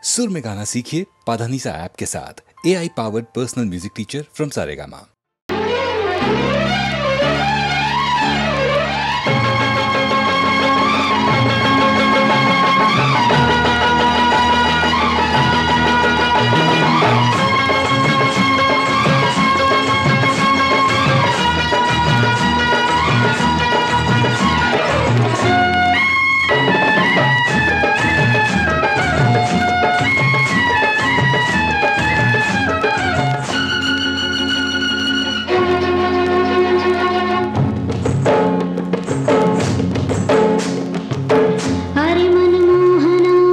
सुर में गाना सीखिए पाधानीसा ऐप के साथ। AI powered personal music teacher from Saregama. Hari मनमोहना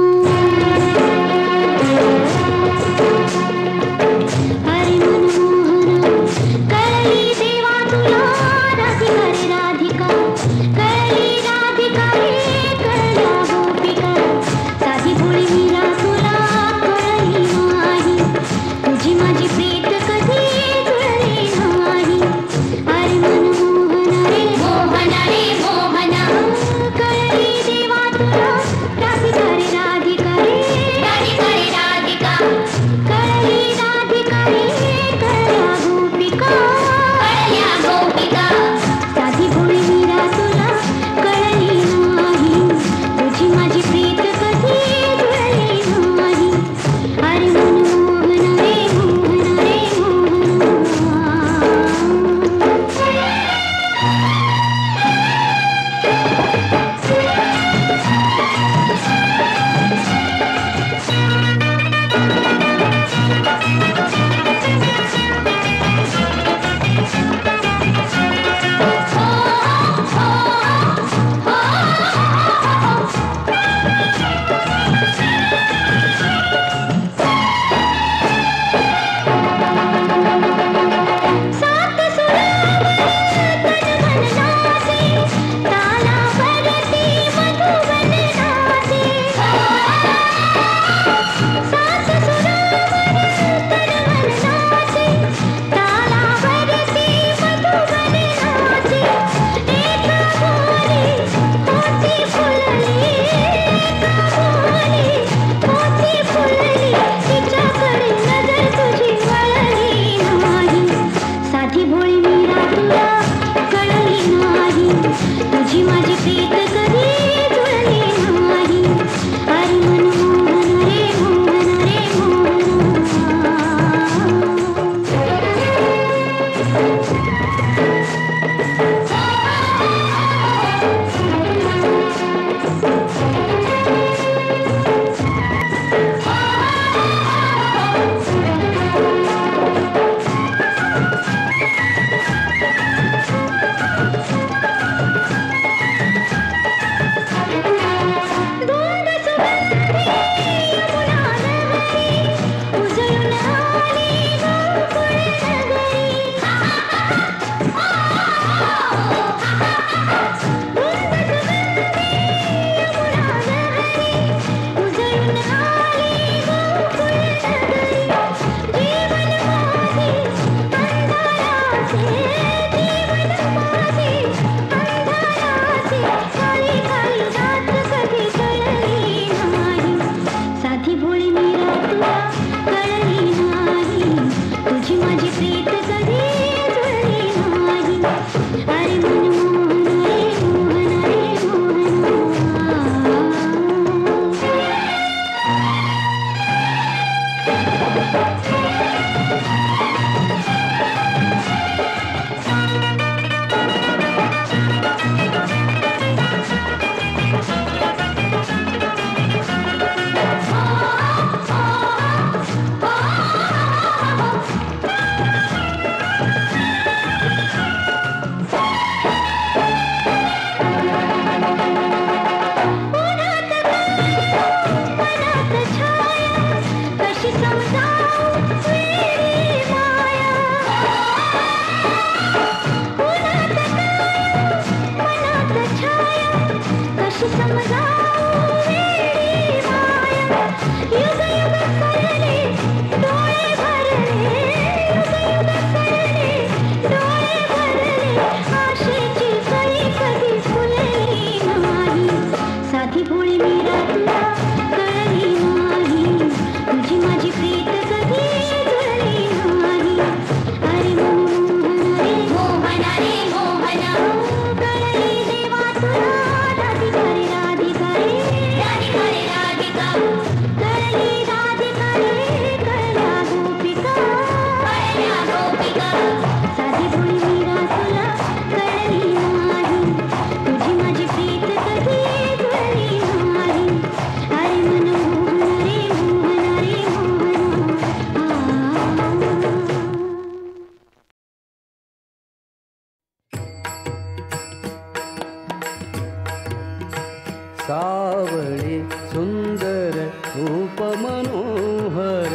मनोहर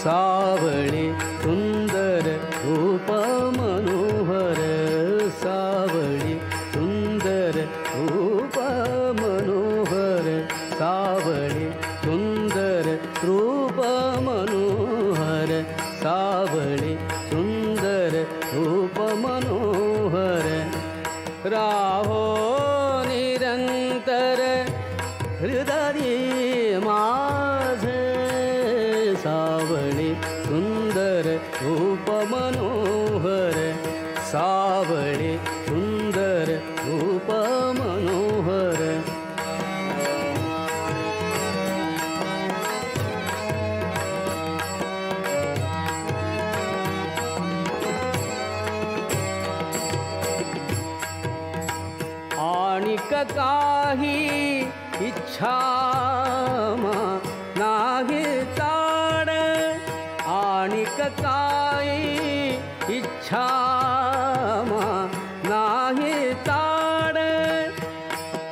सावळे सुंदर रूप मनोहर सावळे सुंदर रूप मनोहर सावळे सुंदर रूप मनोहर सावळे सुंदर रूप मनोहर राहो निरंतर हृदय माझे सावळे सुंदर रूप मनोहर सावळे सुंदर रूप मनोहर आणिक काही इच्छा नाही ताड आणिक काही इच्छा नाही ताड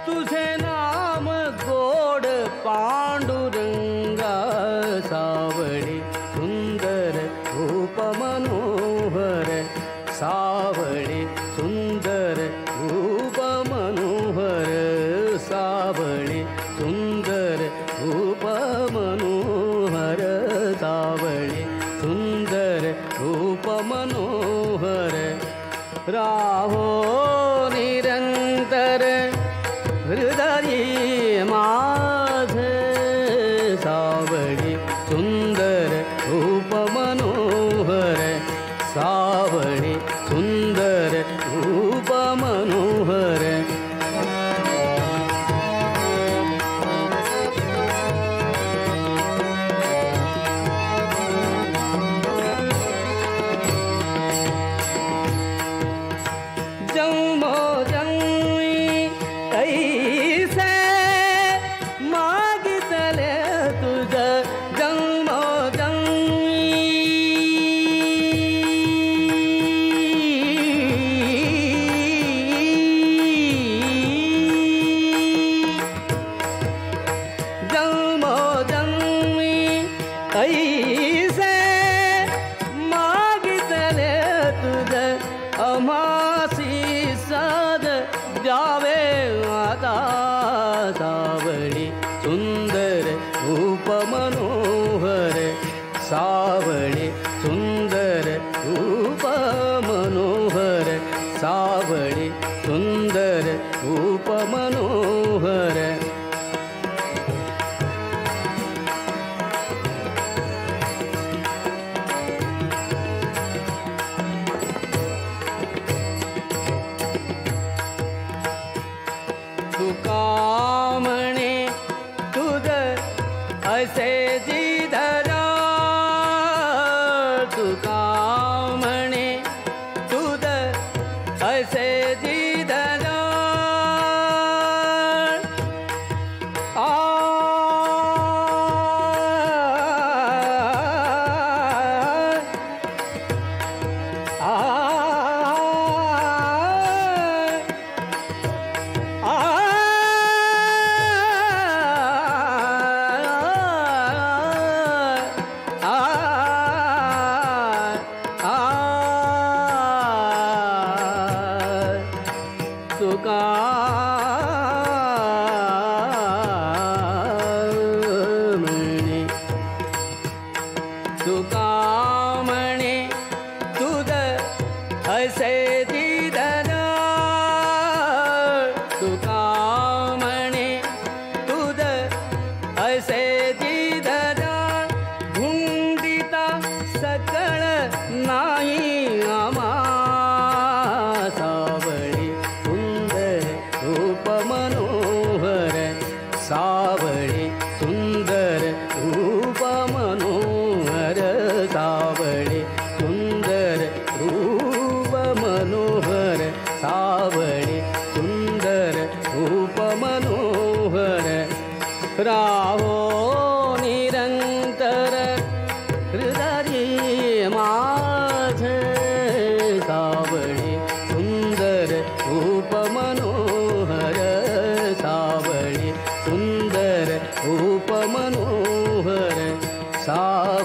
तुझे नाम गोड पांडुरंगा सावळे सुंदर रूप मनोहर सावळे सुंदर रूप मनोहर सावळे सुंदर रूप मनोहर सावळे सुंदर रूप मनोहर राहो निरंतर हृदय माझे सावळे सुंदर रूप मनोहर सावळे सुंदर रूप मनोहर जन्मो जन्मी ऐसे मागितले तुझ जन्मो जन्मी ऐसे मागितले तुझ अमासी साध द्यावे आता सावळे सुंदर रूप मनोहर सावळे सुंदर रूप मनोहर सावळे सुंदर रूप मनोहर तुका म्हणे तुझ ऐसे जिधरा तुका म्हणे तुझ ऐसे जिधरा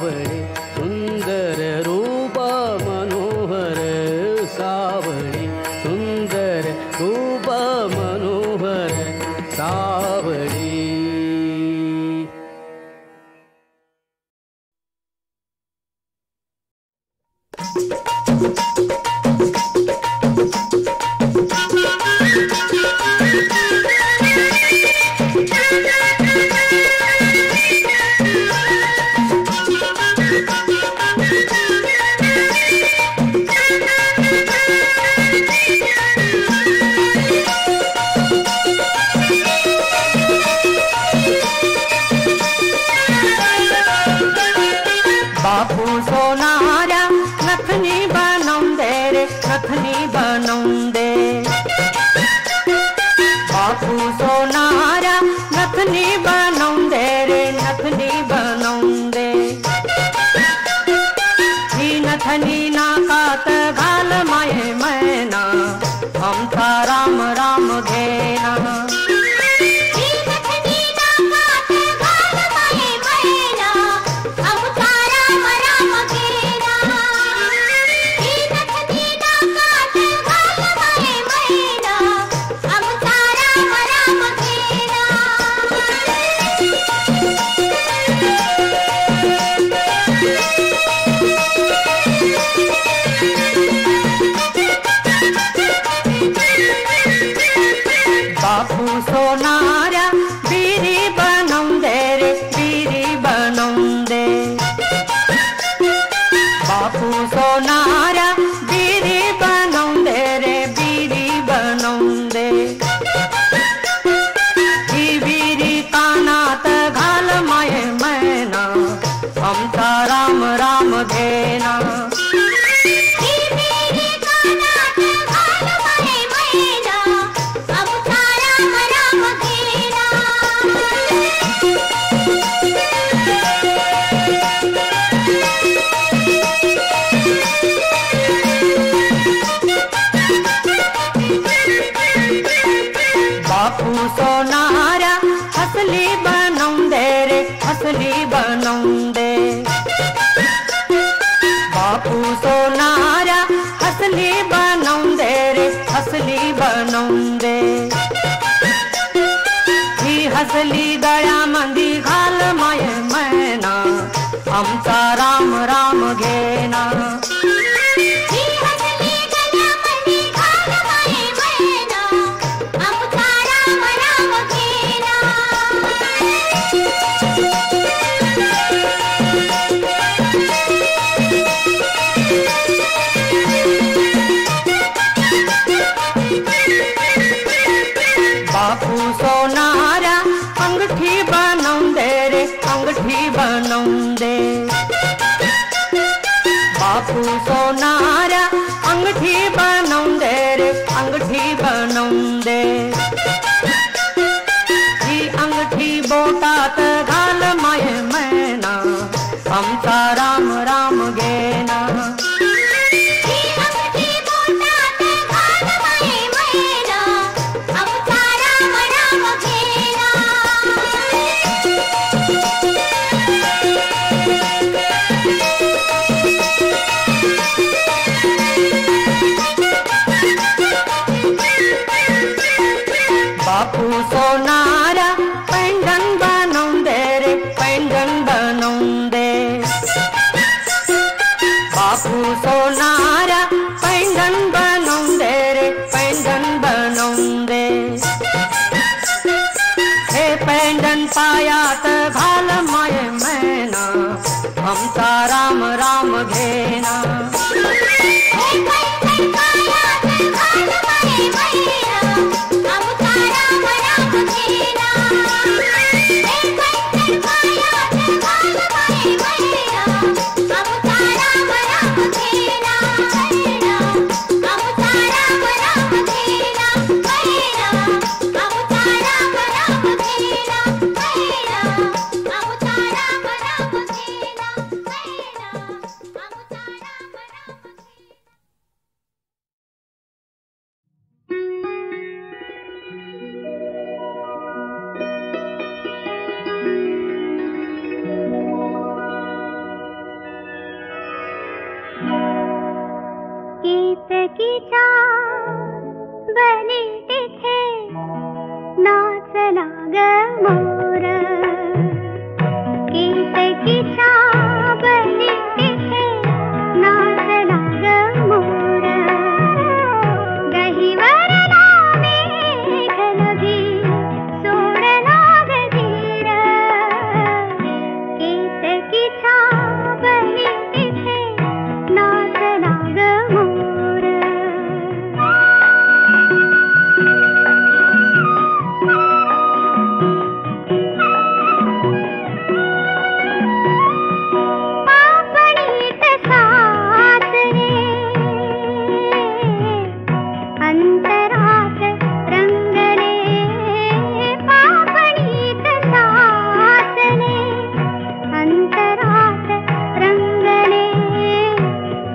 सावळे सुंदर रूप मनोहर सावळे सुंदर रूप मनोहर सावळे. बापू सोनारा नथनी बनवंदे रे नथनी बनवंदे. बापू सोनारा नथनी बनवंदे रे नथनी बनवंदे. ही नथनी नाकात घाल माये मैना आमचा राम राम घेना. बापू सोनारा बीरी बनवंदे रे बीरी बनवंदे. बापू सोनारा बीरी बनवंदे रे बीरी बनवंदे. ही बीरी कानात घाल माये मैना आमचा राम राम घेना. बापू सोनारा हसली बनवंदे रे हसली बनवंदे. बापू सोनारा हसली बनवंदे रे हसली बनवंदे. ही हसली दया मंदी घाल माये मैना आमचा राम राम घेना. बापू सोनारा अंगठी बनवंदे रे अंगठी बनवंदे. बापू सोनारा अंगठी बनवंदे रे अंगठी बनवंदे. ही अंगठी बोटात घाल माये मैना आमचा राम राम घेना. बापू सोनारा पैंजन बनवंदे रे पैंजन बनवंदे. बापू सोनारा पैंजन बनवंदे रे पैंजन बनवंदे. हे पैंजन पायात घाल माये मैना आमचा राम राम घेना. केतकीच्या बली तिथे नाचला ग मोर. केतकीच्या बली तिथे नाचला ग मोर. गहिवरला मेघनभी सोडला ग धीर. केतकीच्या बली तिथे नाचला ग मोर. पापणीत साचरे अंतरात रंगले. पापणीत साचले अंतरात रंगले.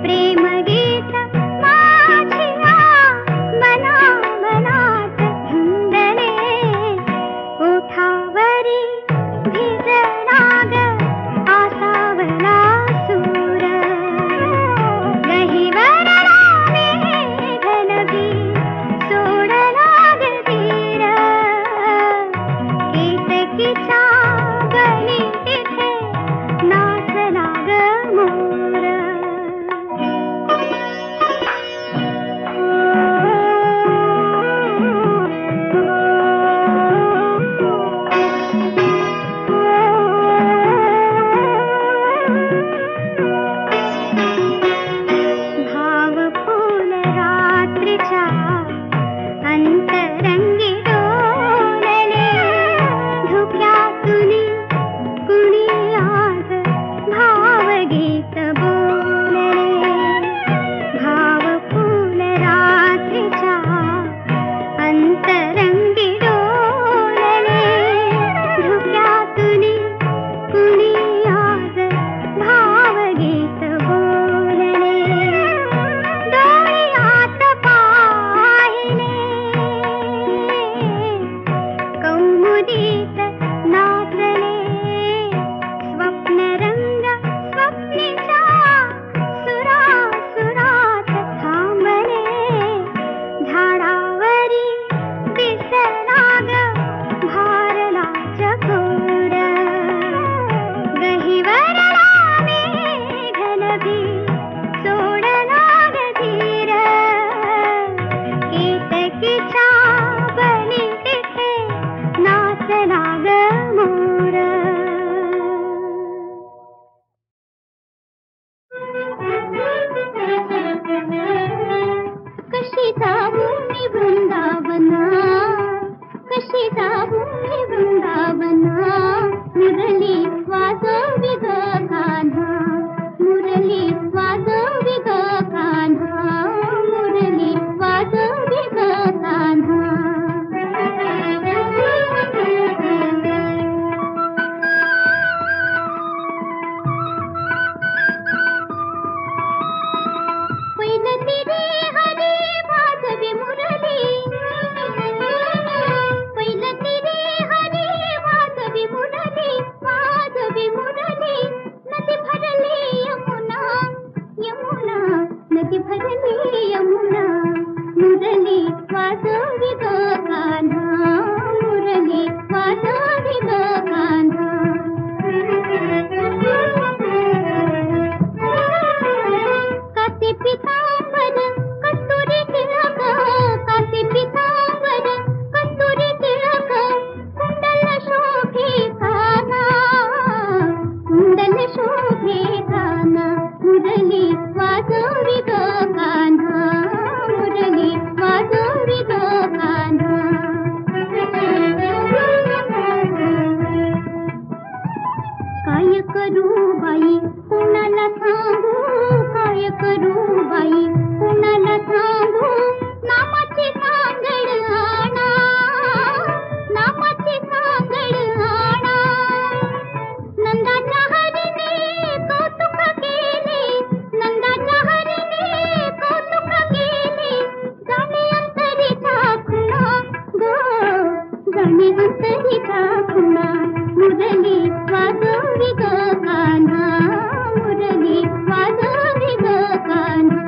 प्रेमगीत माझिया मना मनात धुंदले. ओठावरी भिजला ग आसावला सूर. गहिवरला मेघनभी सोडला ग धीर. केतकीच्या बली तिथे नाचला ग मोर. भाव फूल रात्रीच्या अंतरंगी डोलले. धुक्यातुनी कुणी आज भावगीत बोलले. भाव फूल रात्रीच्या अंतरंगी डोलले. धुक्यातुनी कुणी आज भावगीत बोलले. डोळ्यात पाहिले कौमुदीत नाचले. स्वप्नरंग स्वप्नीच्या सुरासुरात थांबले. झाडावरी दिसला ग भारला चकोर. गहिवरला मेघनभी सोडला ग धीर. केतकीच्या बली तिथे नाचला ग मोर. कशी जाऊ मी वृंदावना. कशी जाऊ मी वृंदावना. मुरली वाजवी ग कान्हा. मुरली वाजवी ग कान्हा. मुरली वाजवी ग कान्हा. पैलती रे हरी वाजवी मुरली. पैलती रे हरी वाजवी मुरली. वाजवी मुरली. नदी भरली यमुना. यमुना नदी भरली यमुना. मुरली वाजवी ग कान्हा. मुरली वाजवी ग कान्हा. कासे पितांबर कस्तुरी तिलक. कासे पितांबर कस्तुरी तिलक. कुंडल शोभे काना. कुंडल शोभे काना. मुरली वाजवी ग कान्हा. मुरली वाजवी ग कान्हा. काय करू बाई कुणाला सांगू. काय करू बाई कुणाला सांगू. नामाची सांगड आणा. नामाची सांगड आणा. नंदाच्या हरीने कौतुक केले. नंदाच्या हरीने कौतुक केले. जाणे अंतरीचा खुणा ग. जाणे अंतरीचा खुणा. मुरली वाजवी ग कान्हा. मुरली वाजवी ग कान्हा.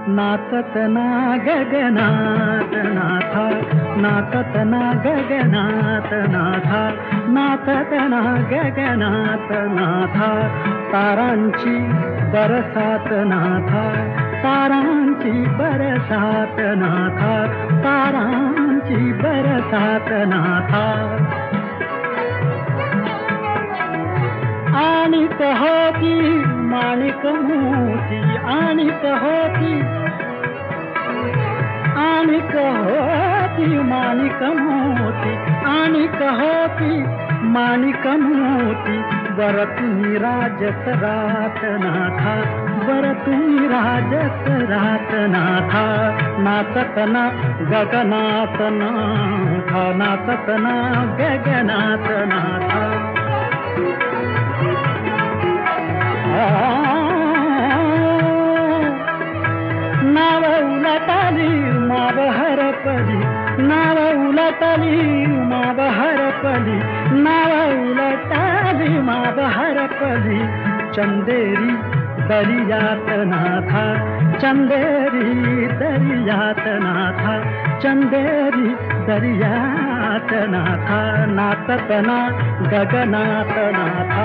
नाचत ना गगनात नाथा, नाचत ना गगनात नाथा, नाचत ना गगनात नाथा, तारांची बरसात नाथा, तारांची बरसात नाथा, तारांची बरसात नाथा. आणि होती माणिक मोती, आणि होती, आणि होती माणिक मोती, आणि होती माणिक मोती, वर तुम्ही राजत रात नाथा, वर तुम्ही राजत रात नाथा, नाचत ना गगनात नाथा, नाचत ना गगनात नाथा. नाव उलटली माव हरपली, नाव उलटली माव हरपली, नाव उलटली माव हरपली, चंदेरी दरियात नाथा, चंदेरी दरियात नाथा, चंदेरी दरियात नाथा, नाचत ना गगनात नाथा.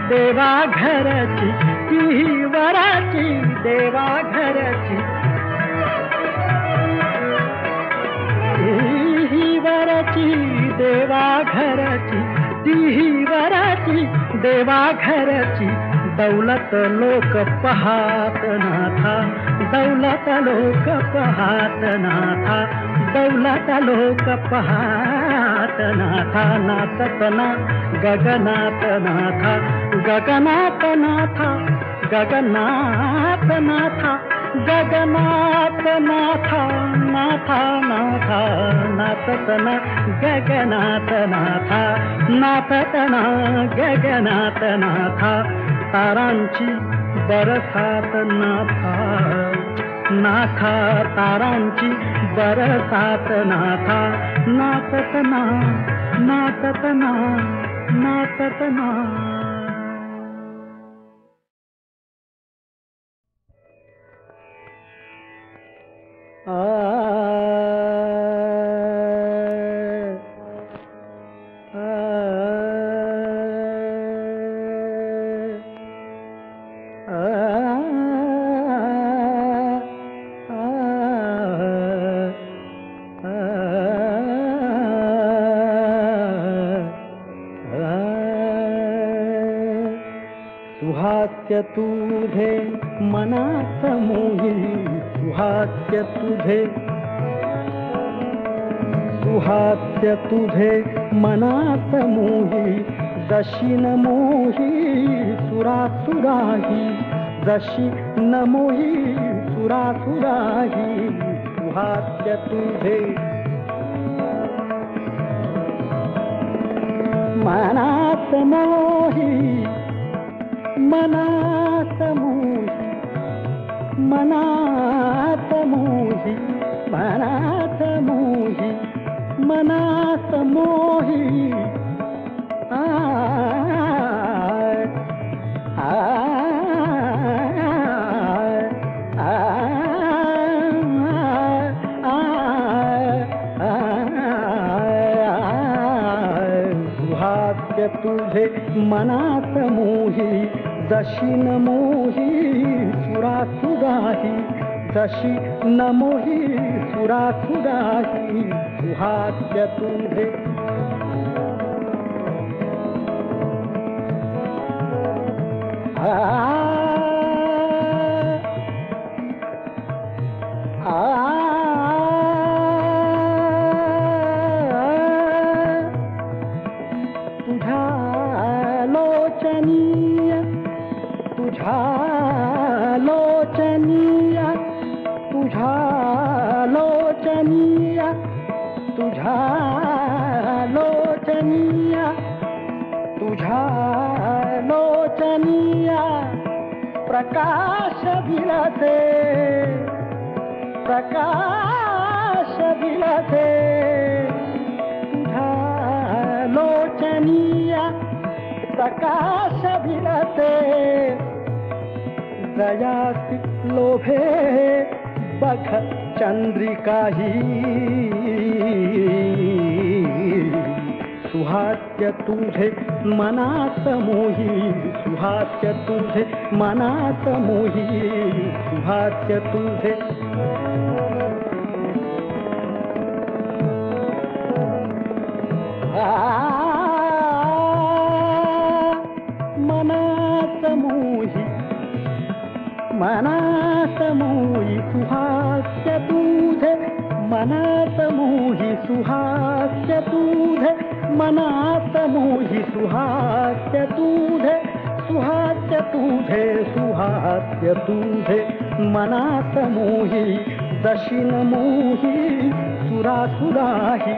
देवा घरची, ती वराची देवा घरची, ती वराची देवा घरची, ती वराची देवा घरची, दौलत लोक पहात नाथा, दौलत लोक पहात नाथा, दौलत लोक पहात नाथा, नाचत ना गगनात नाथा, गगनात नाथा, गगनात नाथा, गगनात नाथा, नाथा नाथा, नाचत ना गगनात नाथा, नाचत ना गगनात नाथा, तारांची बरसात नाथा, नाथा तारांची बरसात नाथा, नाचत ना, नाचत ना, नाचत ना. सुहास्य तुझे मनात मोही, सुहास्य तुझे, सुहास्य तुझे मनात मोही, जशी न मोही सुरासुराही, जशी न मोही सुरासुराही, सुहास्य तुझे मनात मोही, मनात मोही, मनात मोही, मनात मोही, मनात मोही, आ आ सुहास्य तुझे मनात मोही, जशी न मोही सुरासुराही, जशी न मोही सुरासुराही, सुहास्य तुझे तुझ्या लोचनीया प्रकाश विलसे प्रकाश विलसे तुझा लोचनिया प्रकाश विलसे दयासी लोभे बघ चंद्रिकाही सुहास्य तुझे मनात मोही सुहास्य तुझे मनात मोही सुहास्य तुझे मनात मोही मनात मोही सुहास्य तुझे मनात मोही सुहास्य तुझे मनात मोही सुहास्य तुझे सुहास्य तुझे सुहास्य तुझे मनात मोही दशिन मोही सुरासुराही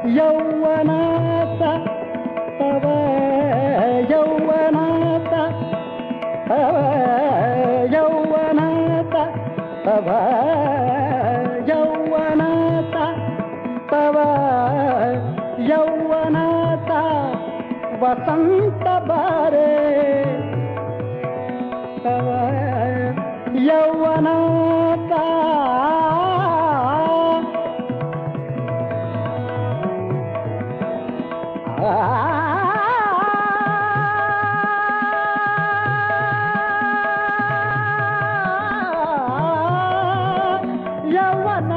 यौवनाचा तव यौवनाचा तव यौवनाचा तव यौवनाचा तव यौवनाचा वसंत बारे तव यौवनाचा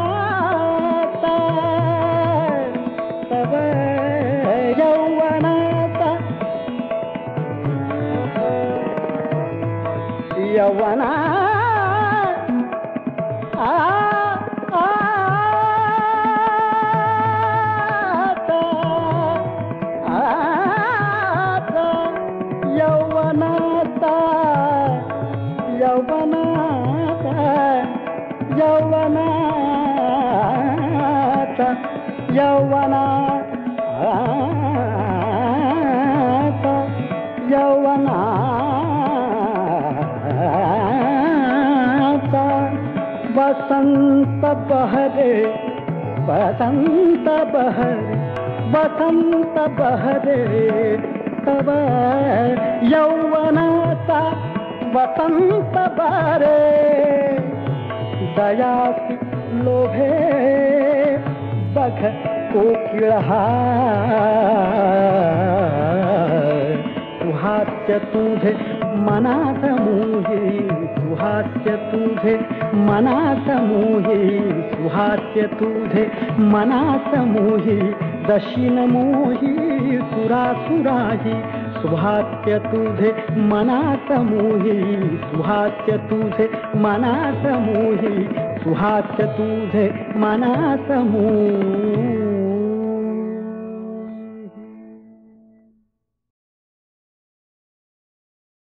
यौवनाता तव यौवनाता यौवना यौवनाता यौवनाता यौवनाता यौवनाता यौवनाता वसंत बहरे वसंत बहरे वसंत बहरे तव यौवनाचा वसंत बारे दयासी लोभे बघ कोकिळहा सुहास्य तुझे मनात मोही सुहास्य तुझे मनात मोही सुहास्य तुझे मनात मोही दशिन मोही सुरासुराही सुहास्य तुझे मनात मोही सुहास्य तुझे मनात मोही सुहास्य तुझे मनात मोही